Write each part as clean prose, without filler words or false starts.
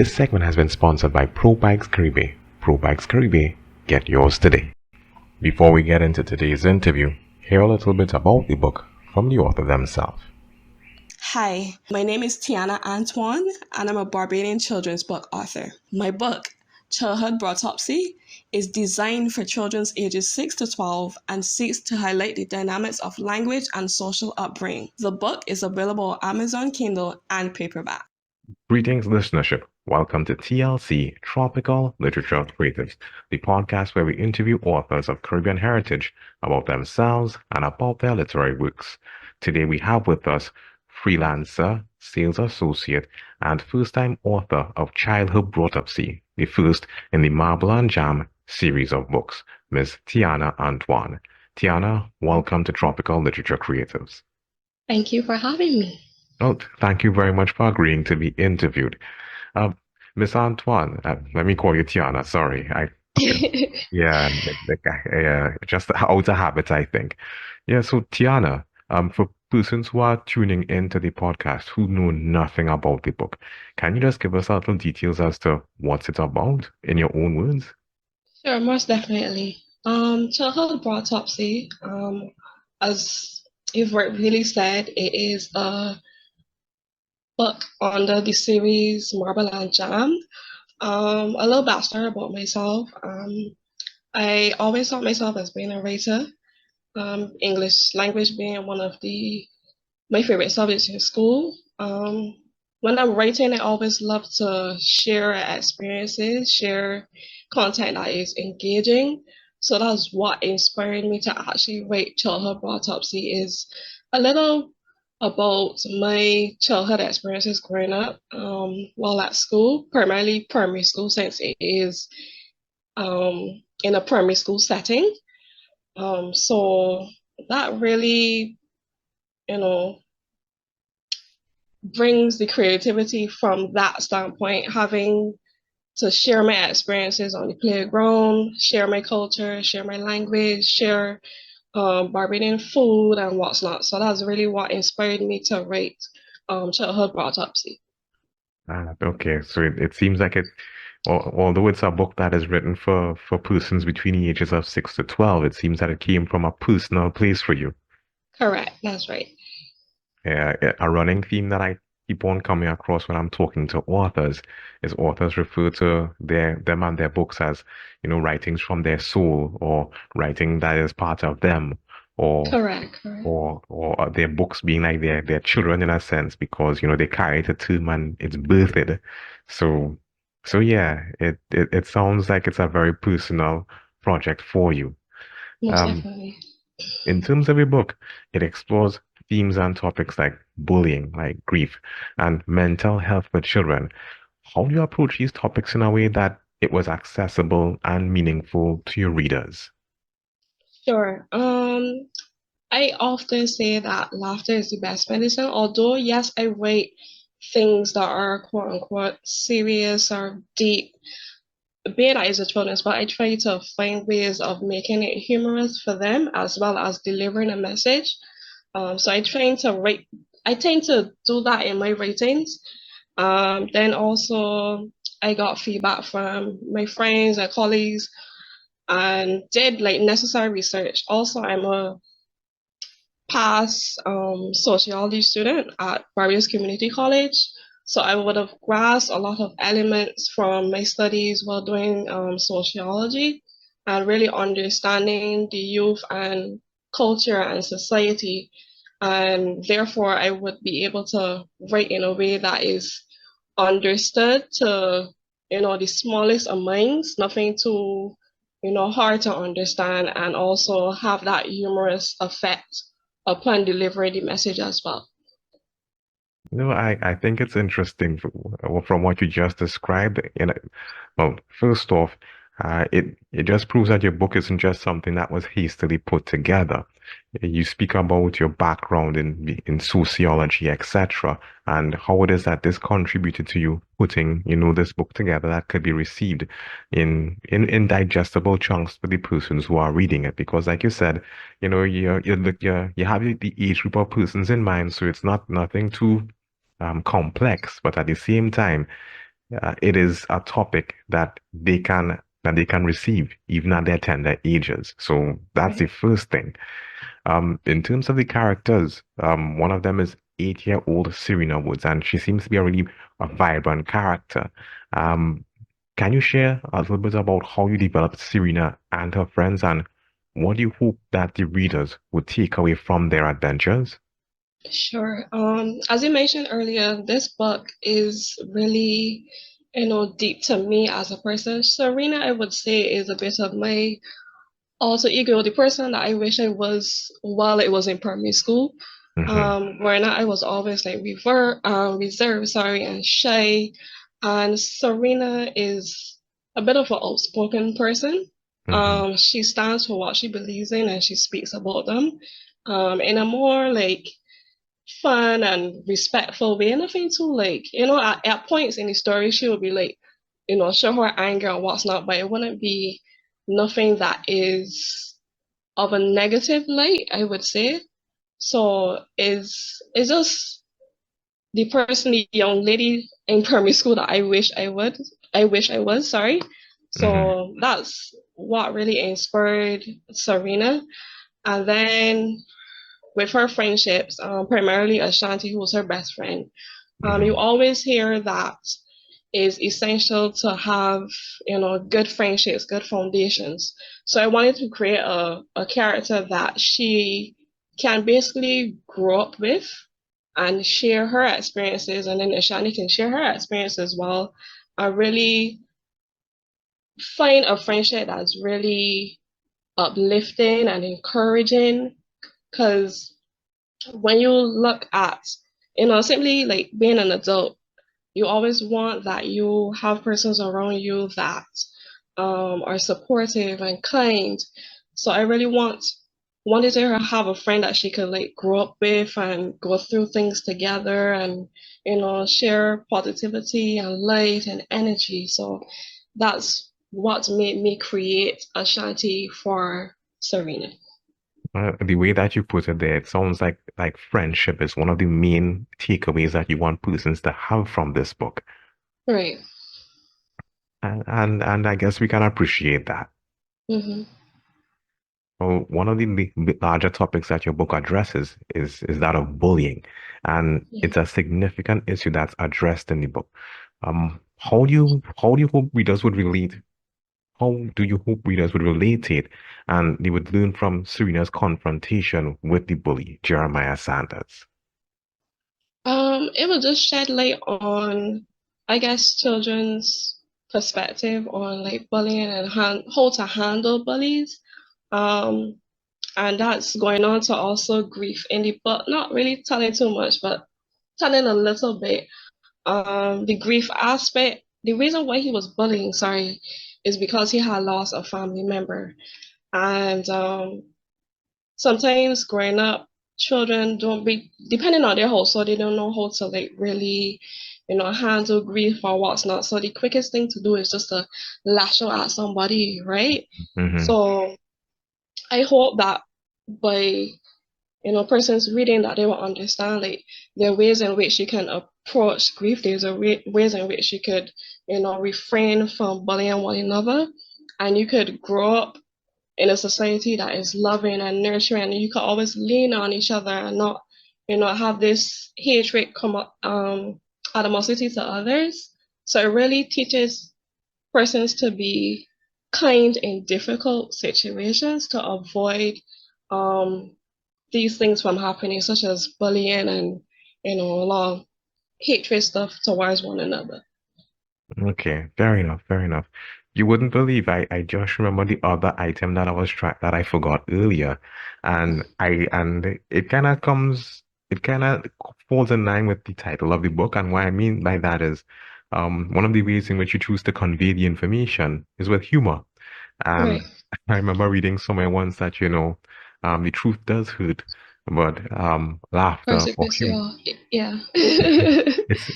This segment has been sponsored by Pro Bikes Caribe. Pro Bikes Caribe, get yours today. Before we get into today's interview, hear a little bit about the book from the author themselves. Hi, my name is Tianna Antoine, and I'm a Barbadian children's book author. My book, Childhood Broughtupsy, is designed for children ages 6 to 12 and seeks to highlight the dynamics of language and social upbringing. The book is available on Amazon Kindle and paperback. Greetings, listenership. Welcome to TLC, Tropical Literature Creatives, the podcast where we interview authors of Caribbean heritage about themselves and about their literary works. Today we have with us freelancer, sales associate, and first-time author of Childhood Broughtupsy, the first in the Marble and Jam series of books, Ms. Tianna Antoine. Tianna, welcome to Tropical Literature Creatives. Thank you for having me. Oh, thank you very much for agreeing to be interviewed. Miss Antoine, let me call you Tianna. Sorry, just out of habit, I think. Yeah, so Tianna, for persons who are tuning into the podcast who know nothing about the book, can you just give us a little details as to what's it about in your own words? Sure, most definitely. Childhood Broughtupsy, as you've really said, it is a book under the series Marble and Jam. A little backstory about myself. I always thought myself as being a writer. English language being one of my favorite subjects in school. When I'm writing, I always love to share experiences, share content that is engaging. So that's what inspired me to actually write Childhood Broughtupsy, is a little about my childhood experiences growing up while at school, primarily primary school, since it is in a primary school setting. So that really, brings the creativity from that standpoint, having to share my experiences on the playground, share my culture, share my language, share Barbadian food and what's not. So that's really what inspired me to write Childhood Broughtupsy. Okay, so it seems like although it's a book that is written for persons between the ages of 6 to 12, it seems that it came from a personal place for you. Correct, that's right. Yeah, a running theme that I keep on coming across when I'm talking to authors is authors refer to them and their books as, writings from their soul, or writing that is part of them, or Correct. or their books being like their children in a sense, because they carry it to term and it's birthed. So yeah, it sounds like it's a very personal project for you. Most Um, definitely. in terms of your book, it explores themes and topics like bullying, like grief, and mental health for children. How do you approach these topics in a way that it was accessible and meaningful to your readers? Sure. I often say that laughter is the best medicine. Although, yes, I write things that are quote unquote serious or deep, being that is a children's, but I try to find ways of making it humorous for them as well as delivering a message. So I tend to do that in my writings. Then also I got feedback from my friends and colleagues and did like necessary research. Also, I'm a past sociology student at Barrios Community College. So I would have grasped a lot of elements from my studies while doing sociology and really understanding the youth and culture and society. And therefore, I would be able to write in a way that is understood to, the smallest of minds, nothing too, hard to understand, and also have that humorous effect upon delivering the message as well. I think it's interesting from what you just described. Well, first off, it just proves that your book isn't just something that was hastily put together. You speak about your background in sociology, etc., and how it is that this contributed to you putting, this book together that could be received in digestible chunks for the persons who are reading it. Because, like you said, you have the age group of persons in mind, so it's not nothing too complex, but at the same time, it is a topic that they can receive even at their tender ages. So that's the Right. first thing. In terms of the characters, one of them is 8-year-old Serena Woods, and she seems to be a vibrant character. Um, can you share a little bit about how you developed Serena and her friends, and what do you hope that the readers would take away from their adventures? Sure. As you mentioned earlier, this book is really, deep to me as a person. Serena, I would say, is a bit of my alter ego, the person that I wish I was while I was in primary school. Hmm. Growing up, I was always like reserved, sorry, and shy. And Serena is a bit of an outspoken person. Hmm. She stands for what she believes in and she speaks about them in a more like fun and respectful way. Nothing too like, at points in the story, she would be like, show her anger and what's not, but it wouldn't be nothing that is of a negative light, I would say. So is just the person, the young lady in primary school that I wish I was, sorry. Hmm. So that's what really inspired Serena. And then with her friendships, primarily Ashanti, who was her best friend, you Hmm. always hear that is essential to have, good friendships, good foundations. So I wanted to create a character that she can basically grow up with and share her experiences, and then Ashanti can share her experience as well. I really find a friendship that's really uplifting and encouraging because when you look at, simply like being an adult, you always want that you have persons around you that are supportive and kind. So I really wanted her to have a friend that she could like grow up with and go through things together and share positivity and light and energy. So that's what made me create Ashanti for Serena. The way that you put it there, it sounds like friendship is one of the main takeaways that you want persons to have from this book. Right. And I guess we can appreciate that. Mm-hmm. Well, one of the larger topics that your book addresses is that of bullying, and Yeah. it's a significant issue that's addressed in the book. How do you hope readers would relate? How do you hope readers would relate to it, and they would learn from Serena's confrontation with the bully, Jeremiah Sanders? It will just shed light on, I guess, children's perspective on like bullying and how to handle bullies. Um, and that's going on to also grief in the book. Not really telling too much, but telling a little bit. The grief aspect. The reason why he was bullying, sorry, is because he had lost a family member, and sometimes growing up, children don't be depending on their household, they don't know how to like really, handle grief or what's not. So the quickest thing to do is just to lash out at somebody, right? Hmm. So I hope that by persons reading that they will understand like there are ways in which you can approach grief. There's ways in which you could, refrain from bullying one another, and you could grow up in a society that is loving and nurturing, and you can always lean on each other and not, have this hatred come up, animosity to others. So it really teaches persons to be kind in difficult situations to avoid um, these things from happening, such as bullying and a lot of hatred stuff towards one another. Okay, fair enough, fair enough. You wouldn't believe I just remember the other item that that I forgot earlier. And it kinda falls in line with the title of the book. And what I mean by that is one of the ways in which you choose to convey the information is with humor. Right. And I remember reading somewhere once that, the truth does hurt, but laughter or Precipice, humor. yeah. It's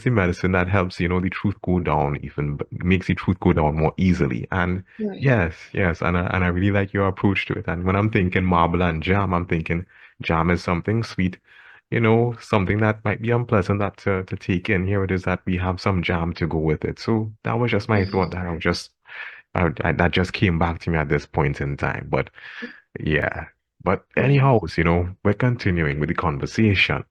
the medicine that helps, the truth go down even makes the truth go down more easily. And Right. yes, and I really like your approach to it. And when I'm thinking marble and jam, I'm thinking jam is something sweet. something that might be unpleasant that to take in. Here it is that we have some jam to go with it. So that was just my thought Mhm. that that just came back to me at this point in time. But yeah. But Right. anyhow, we're continuing with the conversation.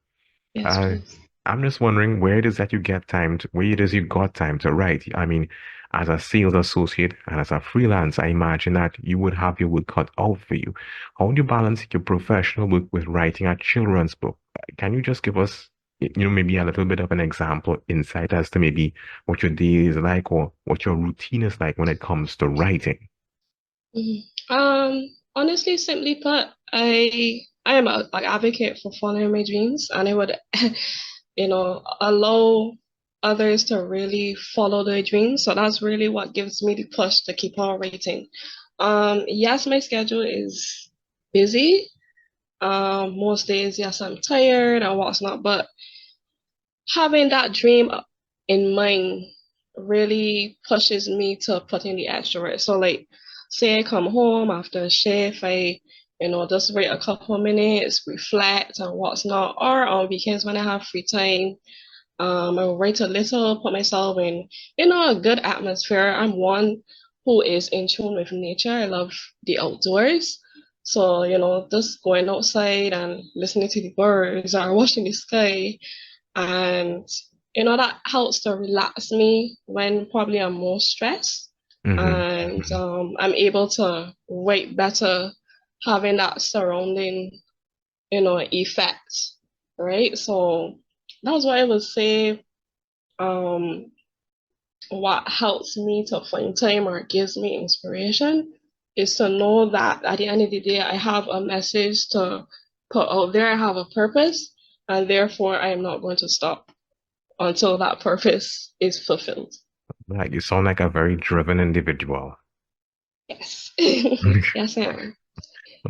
Yes, Uh, please. I'm just wondering where it is that you get time to, where it is you got time to write. I mean, as a sales associate and as a freelance, I imagine that you would have your work cut out for you. How do you balance your professional work with writing a children's book? Can you just give us, maybe a little bit of an example, insight as to maybe what your day is like or what your routine is like when it comes to writing? Mhm. Honestly, simply put, I am a like advocate for following my dreams, and I would, allow others to really follow their dreams. So that's really what gives me the push to keep on writing. Yes, my schedule is busy. Most days, yes, I'm tired and what's not, but having that dream in mind really pushes me to put in the extra work. So like, say I come home after a shift, I, just wait a couple of minutes, reflect and what's not, or on weekends when I have free time, I will write a little, put myself in, a good atmosphere. I'm one who is in tune with nature. I love the outdoors. So, just going outside and listening to the birds or watching the sky, and that helps to relax me when probably I'm more stressed, Mm-hmm. and I'm able to write better having that surrounding effect, right? So that's what I would say. um what helps me to find time or gives me inspiration is to know that at the end of the day I have a message to put out there. I have a purpose, and therefore I am not going to stop until that purpose is fulfilled. Like you sound like a very driven individual. Yes. Yes, I am.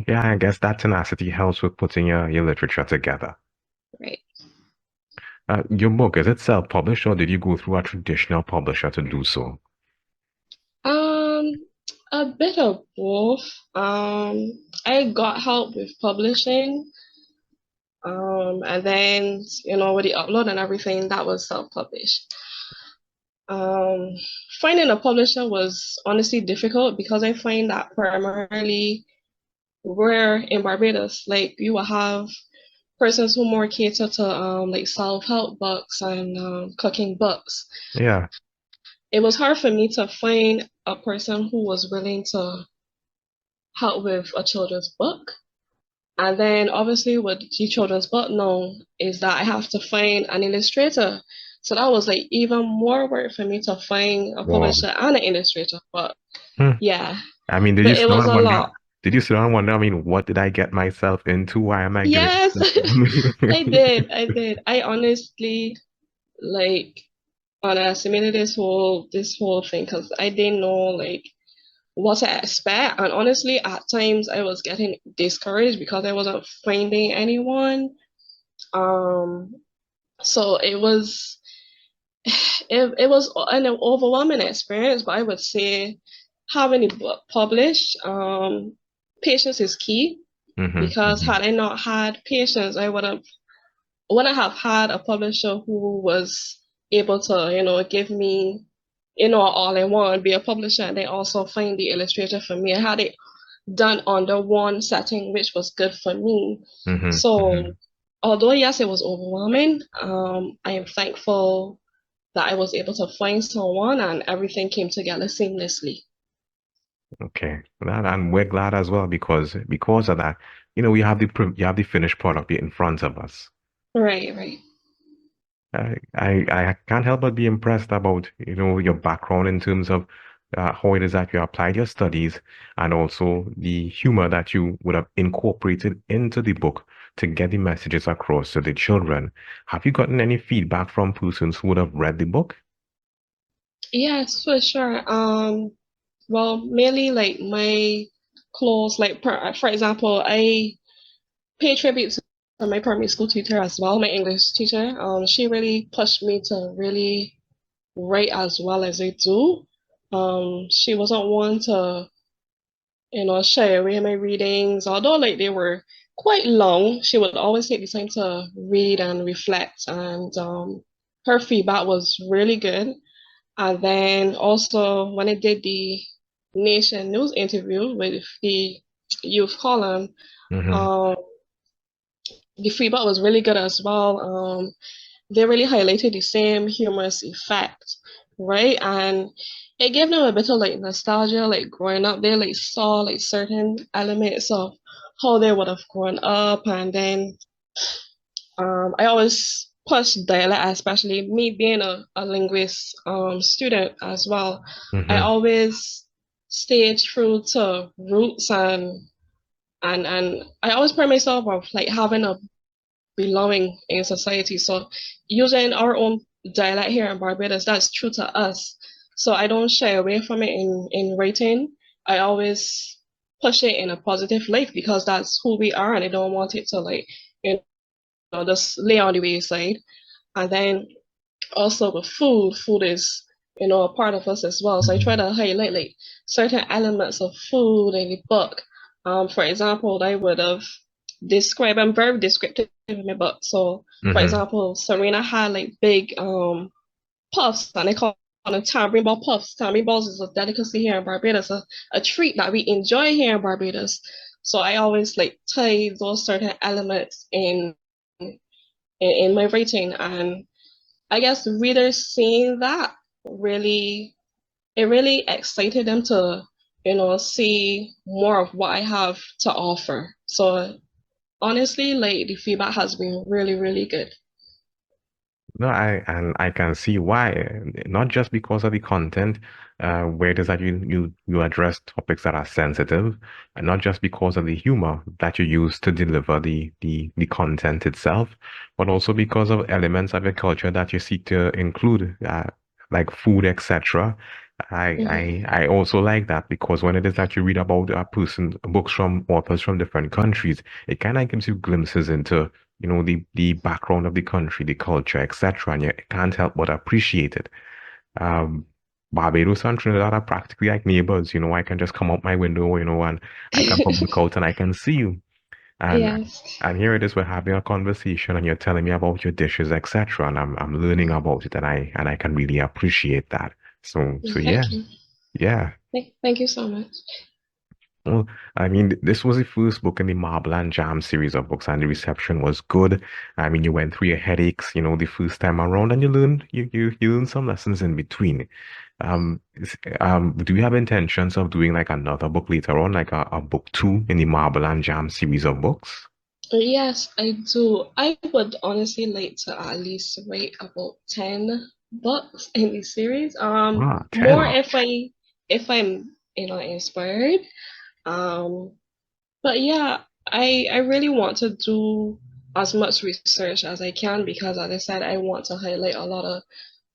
Yeah, I guess that tenacity helps with putting your literature together. Right. Your book, is it self-published or did you go through a traditional publisher to do so? Um, a bit of both. I got help with publishing. And then, with the upload and everything, that was self-published. Um, Finding a publisher was honestly difficult because I find that primarily we're in Barbados, like you will have persons who more cater to like self-help books and cooking books. Yeah. It was hard for me to find a person who was willing to help with a children's book. And then obviously with the children's book now is that I have to find an illustrator. So that was like even more work for me to find a Wow. publisher and an illustrator. But Hmm. yeah, I mean, but it was a lot. did you sit down and wonder, I mean, what did I get myself into? Why am I giving Yes, myself? I did. I did. I honestly like underestimated this whole thing because I didn't know like what to expect. And honestly, at times I was getting discouraged because I wasn't finding anyone. Um, so it was an overwhelming experience, but I would say having a book published, patience is key Hmm. because Hmm. had I not had patience, I wouldn't have had a publisher who was able to, give me, all I want, be a publisher, and then also find the illustrator for me. I had it done under one setting, which was good for me. Hmm. So, Hmm. although yes, it was overwhelming, I am thankful that I was able to find someone and everything came together seamlessly. Okay. And we're glad as well because of that, you have the finished product in front of us. Right, right. I can't help but be impressed about, your background in terms of how it is that you applied your studies and also the humor that you would have incorporated into the book to get the messages across to the children. Have you gotten any feedback from persons who would have read the book? Yes, for sure. Well, mainly like my close, like for example, I pay tribute to my primary school teacher as well, my English teacher. She really pushed me to really write as well as I do. She wasn't one to, shy away my readings, although like they were quite long. She would always take the time to read and reflect, and her feedback was really good. And then also when I did the Nation News interview with the youth column, Mm-hmm. um, the feedback was really good as well. They really highlighted the same humorous effect, right? And it gave them a bit of like nostalgia, like growing up. They like saw like certain elements of how they would have grown up, and then I always push dialect, especially me being a linguist student as well. I Mm-hmm. always stay true to roots, and I always pride myself of like having a belonging in society. So using our own dialect here in Barbados, that's true to us. So I don't shy away from it in writing. I always push it in a positive light because that's who we are, and I don't want it to like you just lay on the wayside. And then also with food, food is a part of us as well. So I try to highlight like certain elements of food in the book. For example, I would have described. I'm very descriptive in my book. So for Mm-hmm. example, Serena had like big puffs, and they call them tambourine ball puffs. Tambourine balls is a delicacy here in Barbados, a treat that we enjoy here in Barbados. So I always like tie those certain elements in my writing, and I guess readers seeing that really it really excited them to see more of what I have to offer. So honestly, like the feedback has been really, really good. No, I can see why. Not just because of the content, where it is that you address topics that are sensitive, and not just because of the humor that you use to deliver the content itself, but also because of elements of your culture that you seek to include, like food, etc. Hmm. I also like that because when it is that you read about a person, books from authors from different countries, it kind of gives you glimpses into the background of the country, the culture, etc. And you can't help but appreciate it. Um, Barbados and Trinidad are practically like neighbors. I can just come out my window, and I can probably look out and I can see you. And Yes, and here it is, we're having a conversation, and you're telling me about your dishes, etc. And I'm learning about it, and I can really appreciate that. So yeah, thank you. yeah. Thank you so much. Well, I mean, this was the first book in the Marble and Jam series of books, and the reception was good. I mean, you went through your headaches, the first time around, and you learned some lessons in between. Do you have intentions of doing like another book later on, like a book two in the Marble and Jam series of books? Yes, I do. I would honestly like to at least write about 10 books in the series. Ah, More 10. if I'm inspired. Um, But yeah, I really want to do as much research as I can because, as I said, I want to highlight a lot of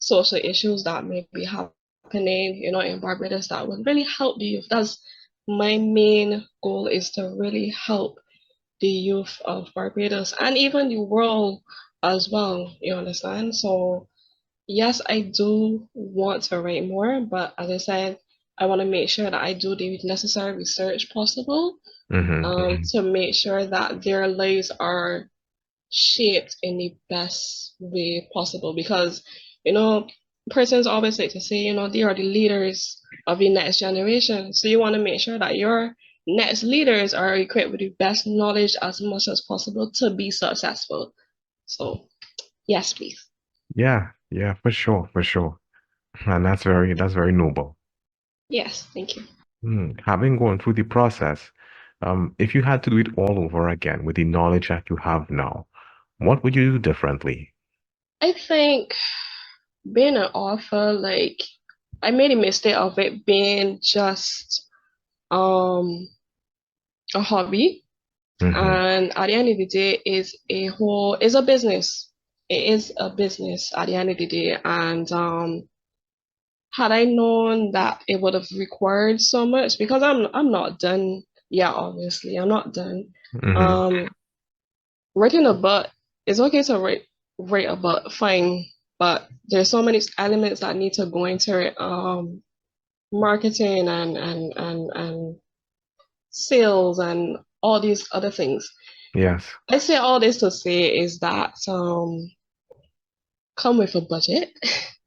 social issues that may be happening, in Barbados that would really help the youth. That's my main goal is to really help the youth of Barbados and even the world as well, you understand? So yes, I do want to write more, but as I said, I want to make sure that I do the necessary research possible Mm-hmm. to make sure that their lives are shaped in the best way possible. Because, you know, persons always like to say, they are the leaders of the next generation. So you want to make sure that your next leaders are equipped with the best knowledge as much as possible to be successful. So, yes, please. Yeah, yeah, for sure, for sure. And that's very noble. Yes, thank you. Having gone through the process, if you had to do it all over again with the knowledge that you have now, what would you do differently? I think being an author, like, I made a mistake of it being just um a hobby, Mm-hmm. and at the end of the day is a business. It is a business at the end of the day, and had I known that it would have required so much, because I'm not done yet, obviously I'm not done. Mm-hmm. um Writing a book, it's okay to write a book, fine, but there's so many elements that need to go into it. Marketing and sales and all these other things. Yes. I say all this to say is that come with a budget.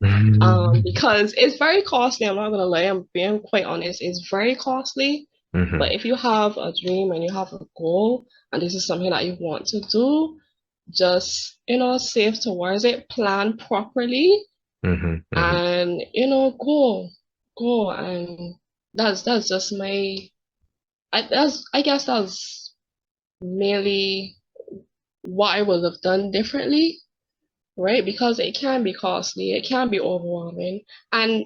Because it's very costly. I'm not gonna lie, I'm being quite honest, it's very costly. Mm-hmm. But if you have a dream and you have a goal and this is something that you want to do, just save towards it, plan properly, Mm-hmm. Mm-hmm. and go. And that's just my I guess that's mainly what I would have done differently, right? Because it can be costly, it can be overwhelming. And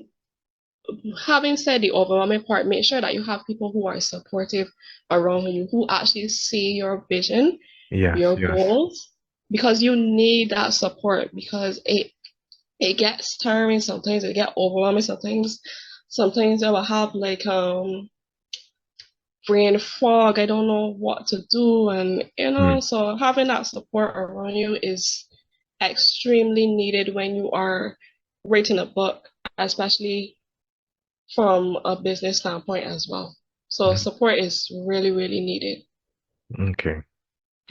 having said the overwhelming part, make sure that you have people who are supportive around you, who actually see your vision, Yes, your yes. goals, because you need that support because it gets tiring sometimes, it get overwhelming sometimes. Sometimes I will have like brain fog, I don't know what to do, and Mm. so having that support around you is extremely needed when you are writing a book, especially from a business standpoint as well. So Mm. support is really, really needed. Okay.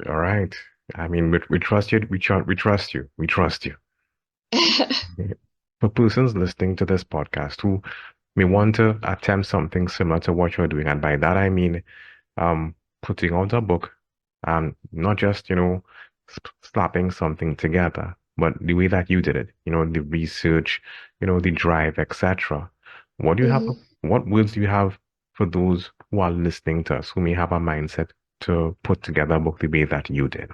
All right. I mean, we trust you. We trust you. We trust you. Yeah. For persons listening to this podcast who may want to attempt something similar to what you're doing, and by that I mean putting out a book, not just, slapping something together, but the way that you did it, the research, the drive, etc. What do you have, Mhm. what words do you have for those who are listening to us who may have a mindset to put together a book the way that you did?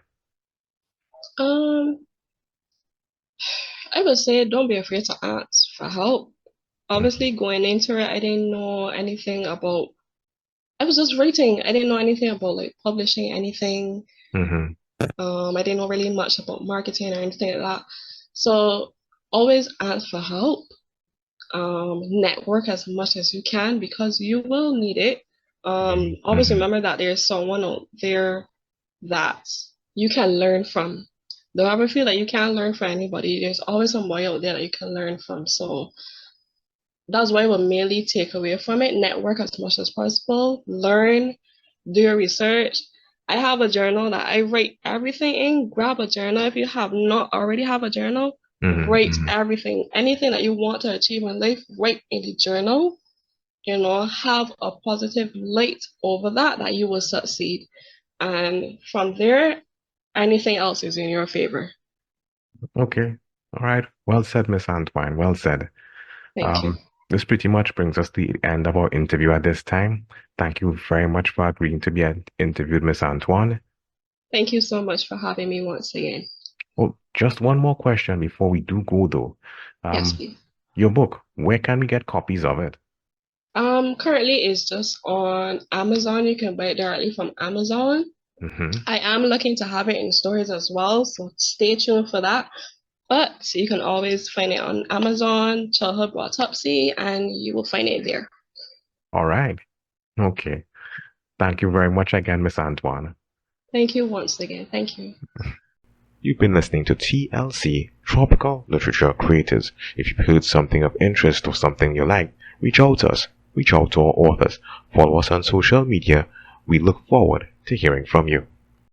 Um, I would say don't be afraid to ask for help. Mm-hmm. Obviously, going into it, I didn't know anything about. I was just writing. I didn't know anything about like publishing anything. Mm-hmm. I didn't know really much about marketing or anything like that. So always ask for help. Network as much as you can because you will need it. Always Mm-hmm. remember that there's someone out there that you can learn from. Don't ever feel that you can't learn from anybody. There's always somebody out there that you can learn from. So that's why I would mainly take away from it. Network as much as possible. Learn, do your research. I have a journal that I write everything in. Grab a journal. If you have not already have a journal, write Mm-hmm. everything. Anything that you want to achieve in life, write in the journal. Have a positive light over that you will succeed. And from there, anything else is in your favor. Okay. All right. Well said, Miss Antoine. Well said. Thank you. Um, this pretty much brings us to the end of our interview at this time. Thank you very much for agreeing to be interviewed, Miss Antoine. Thank you so much for having me once again. Oh, just one more question before we do go, though. Yes, Um, please. your book, where can we get copies of it? Currently it's just on Amazon. You can buy it directly from Amazon. Mm-hmm. I am looking to have it in stores as well, so stay tuned for that. But you can always find it on Amazon, Childhood Broughtupsy, and you will find it there. All right. Okay. Thank you very much again, Miss Antoine. Thank you once again. Thank you. You've been listening to TLC, Tropical Literature Creators. If you've heard something of interest or something you like, reach out to us. Reach out to our authors. Follow us on social media. We look forward to hearing from you.